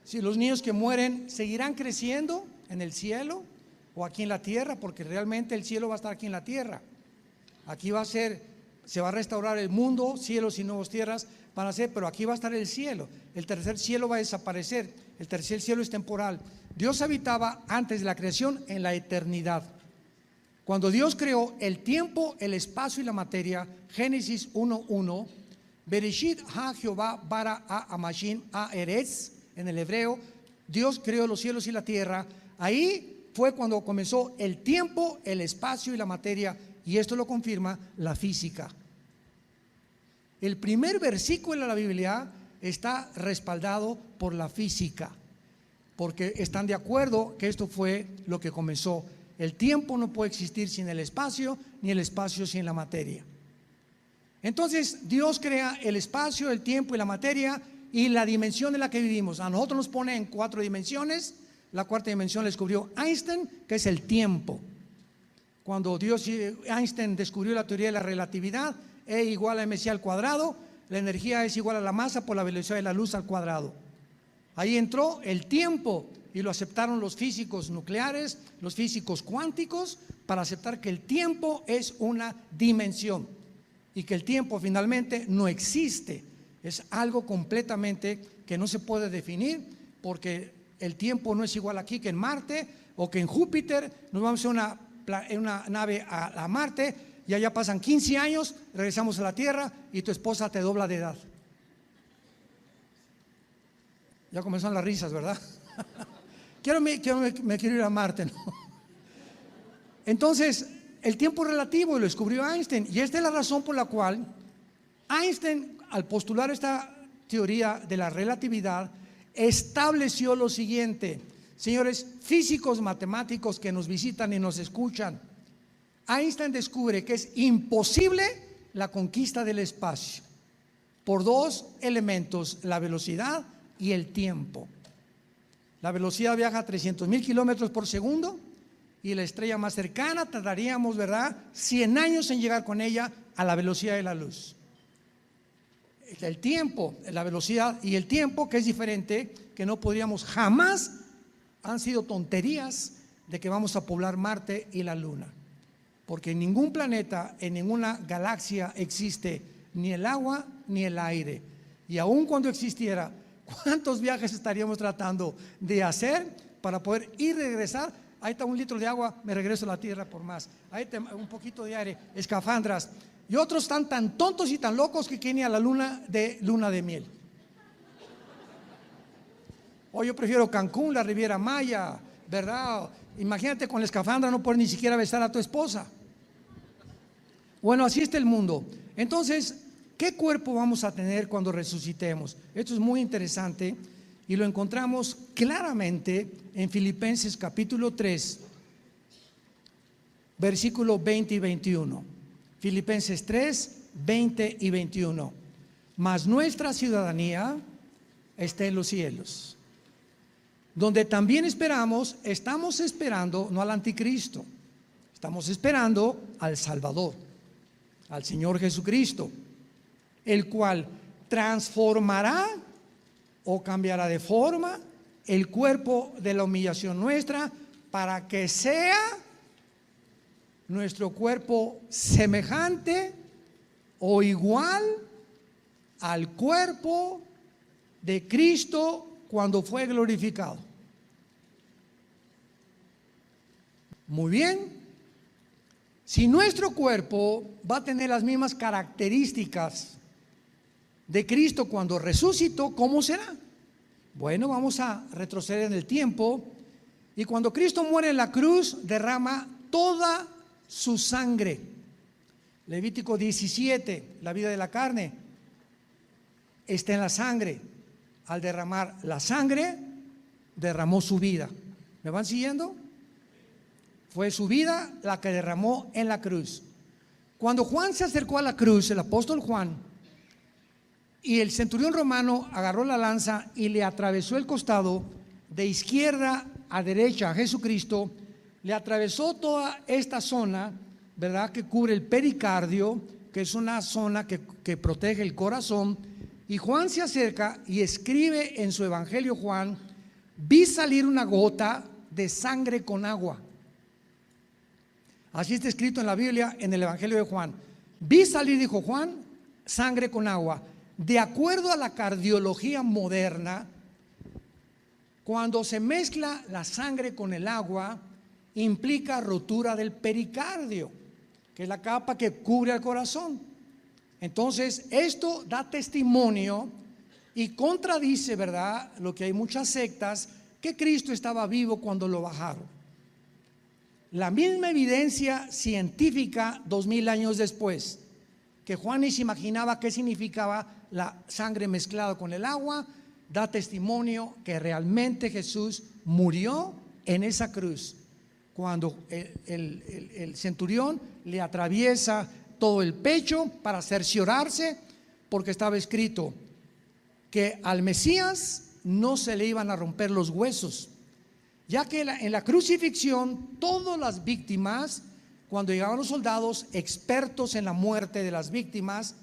Si los niños que mueren seguirán creciendo en el cielo o aquí en la tierra, porque realmente el cielo va a estar aquí en la tierra. Aquí va a ser, se va a restaurar el mundo, cielos y nuevas tierras van a ser, pero aquí va a estar el cielo. El tercer cielo va a desaparecer. El tercer cielo es temporal. Dios habitaba antes de la creación en la eternidad. Cuando Dios creó el tiempo, el espacio y la materia, Génesis 1:1, Bereshit ha Jehová bara a Amashim a Eretz, en el hebreo, Dios creó los cielos y la tierra. Ahí fue cuando comenzó el tiempo, el espacio y la materia, y esto lo confirma la física. El primer versículo de la Biblia está respaldado por la física, porque están de acuerdo que esto fue lo que comenzó. El tiempo no puede existir sin el espacio, ni el espacio sin la materia. Entonces Dios crea el espacio, el tiempo y la materia y la dimensión en la que vivimos. A nosotros nos pone en 4 dimensiones. La cuarta dimensión la descubrió Einstein, que es el tiempo. Cuando Einstein descubrió la teoría de la relatividad, E igual a mc al cuadrado, la energía es igual a la masa por la velocidad de la luz al cuadrado. Ahí entró el tiempo y lo aceptaron los físicos nucleares, los físicos cuánticos, para aceptar que el tiempo es una dimensión y que el tiempo finalmente no existe. Es algo completamente que no se puede definir, porque el tiempo no es igual aquí que en Marte o que en Júpiter. Nos vamos en una nave a Marte y allá pasan 15 años, regresamos a la Tierra y tu esposa te dobla de edad. Ya comenzaron las risas, ¿verdad? me quiero ir a Marte, ¿no? Entonces, el tiempo es relativo y lo descubrió Einstein. Y esta es la razón por la cual Einstein, al postular esta teoría de la relatividad, estableció lo siguiente. Señores físicos, matemáticos que nos visitan y nos escuchan, Einstein descubre que es imposible la conquista del espacio por 2 elementos: la velocidad y el tiempo. La velocidad viaja a 300,000 kilómetros por segundo y la estrella más cercana tardaríamos, ¿verdad?, 100 años en llegar con ella a la velocidad de la luz. El tiempo, la velocidad y el tiempo, que es diferente, que no podríamos jamás, han sido tonterías de que vamos a poblar Marte y la Luna, porque en ningún planeta, en ninguna galaxia existe ni el agua ni el aire. Y aun cuando existiera, ¿cuántos viajes estaríamos tratando de hacer para poder ir y regresar? Ahí está 1 litro de agua, me regreso a la tierra por más. Ahí está un poquito de aire, escafandras. Y otros están tan tontos y tan locos que quieren ir a la luna de miel. O yo prefiero Cancún, la Riviera Maya, ¿verdad? Imagínate con la escafandra no puedes ni siquiera besar a tu esposa. Bueno, así está el mundo. Entonces, ¿qué cuerpo vamos a tener cuando resucitemos? Esto es muy interesante y lo encontramos claramente en Filipenses capítulo 3, versículo 20 y 21. Filipenses 3, 20 y 21. Mas nuestra ciudadanía está en los cielos, donde también estamos esperando no al anticristo, estamos esperando al Salvador, al Señor Jesucristo, el cual transformará o cambiará de forma el cuerpo de la humillación nuestra, para que sea nuestro cuerpo semejante o igual al cuerpo de Cristo cuando fue glorificado. Muy bien. Si nuestro cuerpo va a tener las mismas características de Cristo cuando resucitó, ¿cómo será? Bueno, vamos a retroceder en el tiempo. Y cuando Cristo muere en la cruz, derrama toda su sangre. Levítico 17, la vida de la carne está en la sangre. Al derramar la sangre, derramó su vida. ¿Me van siguiendo? Fue su vida la que derramó en la cruz. Cuando Juan se acercó a la cruz, el apóstol Juan, y el centurión romano agarró la lanza y le atravesó el costado de izquierda a derecha a Jesucristo, le atravesó toda esta zona, ¿verdad?, que cubre el pericardio, que es una zona que protege el corazón. Y Juan se acerca y escribe en su evangelio Juan: vi salir una gota de sangre con agua. Así está escrito en la Biblia, en el evangelio de Juan. Vi salir, dijo Juan, sangre con agua. De acuerdo a la cardiología moderna, cuando se mezcla la sangre con el agua, implica rotura del pericardio, que es la capa que cubre el corazón. Entonces, esto da testimonio y contradice, ¿verdad?, lo que hay muchas sectas, que Cristo estaba vivo cuando lo bajaron. La misma evidencia científica 2000 años después, que Juan ni se imaginaba qué significaba la sangre mezclada con el agua, da testimonio que realmente Jesús murió en esa cruz. Cuando el centurión le atraviesa todo el pecho para cerciorarse, porque estaba escrito que al Mesías no se le iban a romper los huesos, ya que en la crucifixión todas las víctimas, cuando llegaban los soldados expertos en la muerte de las víctimas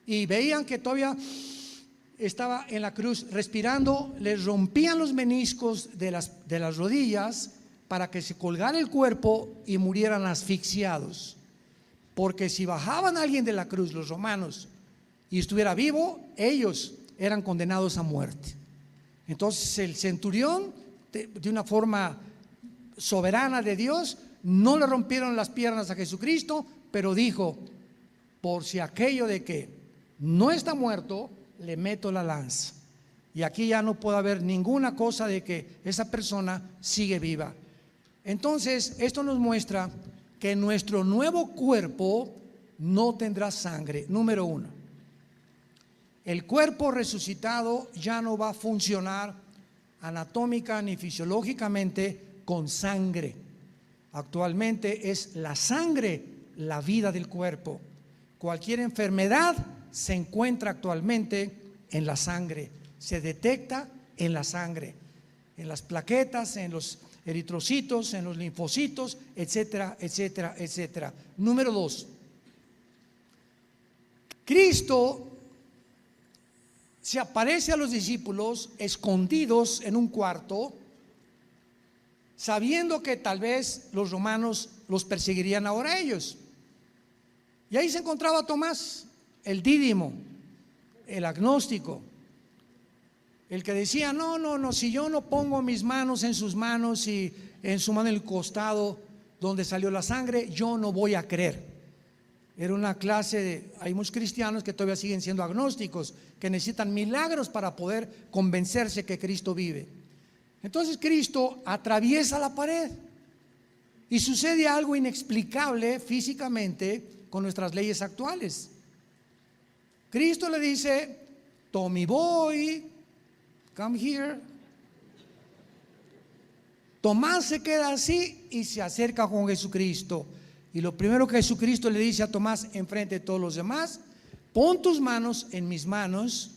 y veían que todavía estaba en la cruz respirando, les rompían los meniscos de las rodillas para que se colgara el cuerpo y murieran asfixiados. Porque si bajaban a alguien de la cruz, los romanos, y estuviera vivo, ellos eran condenados a muerte. Entonces el centurión, de una forma soberana de Dios, no le rompieron las piernas a Jesucristo, pero dijo: por si aquello de que no está muerto, le meto la lanza. Y aquí ya no puede haber ninguna cosa de que esa persona sigue viva. Entonces, esto nos muestra que nuestro nuevo cuerpo no tendrá sangre. Número uno, el cuerpo resucitado ya no va a funcionar anatómica ni fisiológicamente con sangre. Actualmente es la sangre la vida del cuerpo. Cualquier enfermedad se encuentra actualmente en la sangre, se detecta en la sangre, en las plaquetas, en los eritrocitos, en los linfocitos, etcétera, etcétera, etcétera. Número dos, Cristo se aparece a los discípulos escondidos en un cuarto, sabiendo que tal vez los romanos los perseguirían ahora a ellos. Y ahí se encontraba Tomás, el dídimo, el agnóstico, el que decía: no, si yo no pongo mis manos en sus manos y en su mano en el costado donde salió la sangre, yo no voy a creer. Era una clase de, hay muchos cristianos que todavía siguen siendo agnósticos, que necesitan milagros para poder convencerse que Cristo vive. Entonces Cristo atraviesa la pared y sucede algo inexplicable físicamente con nuestras leyes actuales. Cristo le dice: Tommy boy, come here. Tomás se queda así y se acerca con Jesucristo. Y lo primero que Jesucristo le dice a Tomás enfrente de todos los demás: pon tus manos en mis manos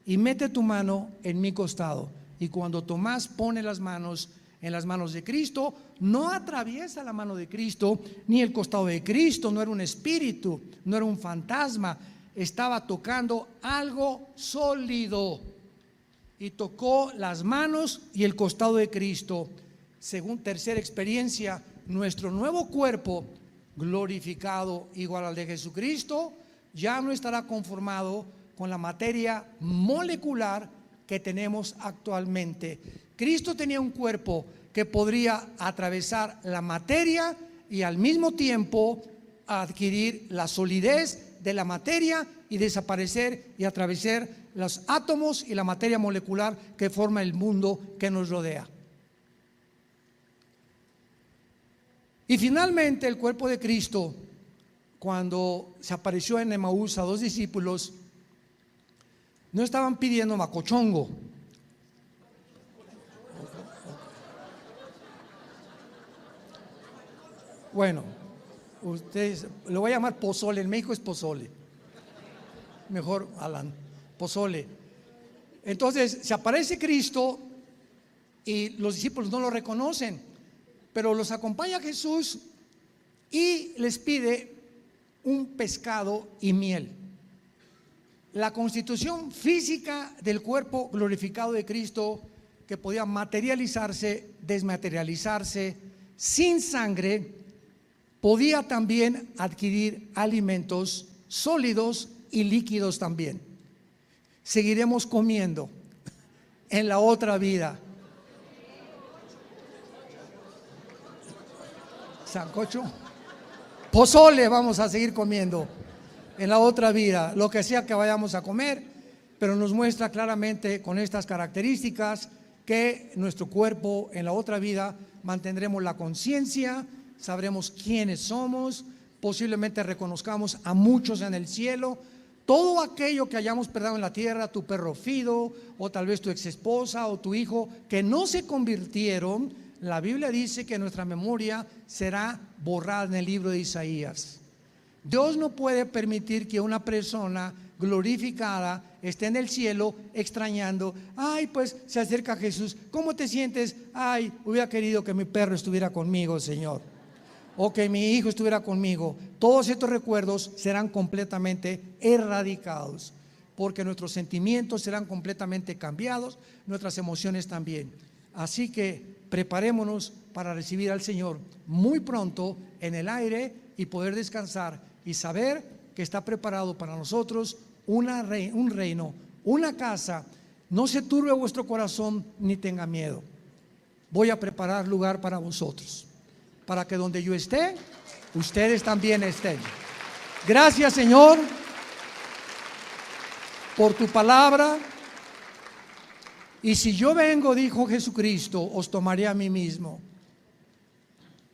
y mete tu mano en mi costado. Y cuando Tomás pone las manos en las manos de Cristo, no atraviesa la mano de Cristo ni el costado de Cristo. No era un espíritu, no era un fantasma, estaba tocando algo sólido. Y tocó las manos y el costado de Cristo. Según tercera experiencia, nuestro nuevo cuerpo glorificado igual al de Jesucristo ya no estará conformado con la materia molecular que tenemos actualmente. Cristo tenía un cuerpo que podría atravesar la materia y al mismo tiempo adquirir la solidez de la materia y desaparecer y atravesar los átomos y la materia molecular que forma el mundo que nos rodea. Y finalmente el cuerpo de Cristo, cuando se apareció en Emaús a 2 discípulos, no estaban pidiendo macochongo. Bueno, ustedes, lo voy a llamar pozole, en México es pozole. Mejor, Alan, pozole. Entonces, se aparece Cristo y los discípulos no lo reconocen, pero los acompaña Jesús y les pide un pescado y miel. La constitución física del cuerpo glorificado de Cristo, que podía materializarse, desmaterializarse, sin sangre, podía también adquirir alimentos sólidos y líquidos también. Seguiremos comiendo en la otra vida. Sancocho, pozole vamos a seguir comiendo en la otra vida, lo que sea que vayamos a comer, pero nos muestra claramente con estas características que nuestro cuerpo en la otra vida mantendremos la conciencia, sabremos quiénes somos, posiblemente reconozcamos a muchos en el cielo. Todo aquello que hayamos perdido en la tierra, tu perro Fido, o tal vez tu ex esposa o tu hijo, que no se convirtieron, la Biblia dice que nuestra memoria será borrada en el libro de Isaías. Dios no puede permitir que una persona glorificada esté en el cielo extrañando. Ay, pues se acerca Jesús, ¿cómo te sientes? Ay, hubiera querido que mi perro estuviera conmigo, Señor, o que mi hijo estuviera conmigo. Todos estos recuerdos serán completamente erradicados, porque nuestros sentimientos serán completamente cambiados, nuestras emociones también. Así que preparémonos para recibir al Señor muy pronto en el aire y poder descansar y saber que está preparado para nosotros un reino, una casa. No se turbe vuestro corazón ni tenga miedo. Voy a preparar lugar para vosotros, para que donde yo esté, ustedes también estén. Gracias, Señor, por tu palabra. Y si yo vengo, dijo Jesucristo, os tomaré a mí mismo.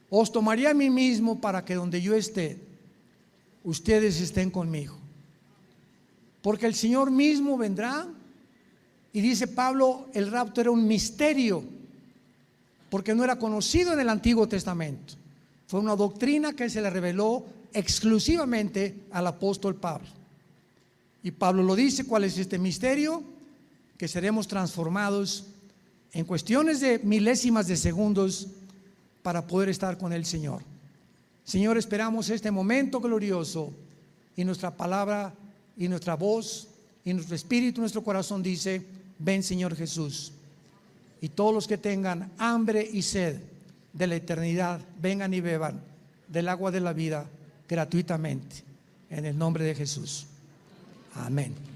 Os tomaré a mí mismo para que donde yo esté, ustedes estén conmigo. Porque el Señor mismo vendrá. Y dice Pablo, el rapto era un misterio, porque no era conocido en el Antiguo Testamento. Fue una doctrina que se le reveló exclusivamente al apóstol Pablo. Y Pablo lo dice, ¿cuál es este misterio? Que seremos transformados en cuestiones de milésimas de segundos para poder estar con el Señor. Señor, esperamos este momento glorioso, y nuestra palabra y nuestra voz y nuestro espíritu, nuestro corazón dice: ven, Señor Jesús. Y todos los que tengan hambre y sed de la eternidad, vengan y beban del agua de la vida gratuitamente, en el nombre de Jesús. Amén.